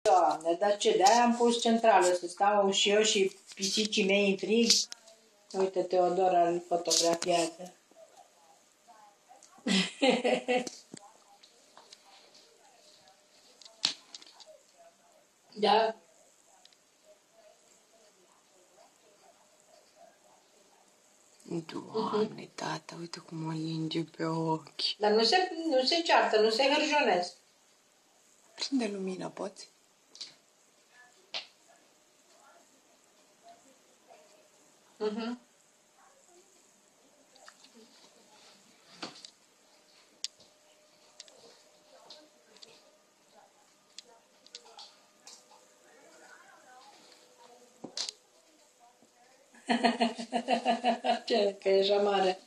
Doamne, dar ce? De-aia am pus centrală, să stau și eu și pisicii mei în frig. Uite, Teodora îl fotografiază. Da. Doamne, tata, uite cum mă linge pe ochi. Dar nu se ceartă, nu se hârjonesc. Prinde lumina, poți? Ce, că e așa mare.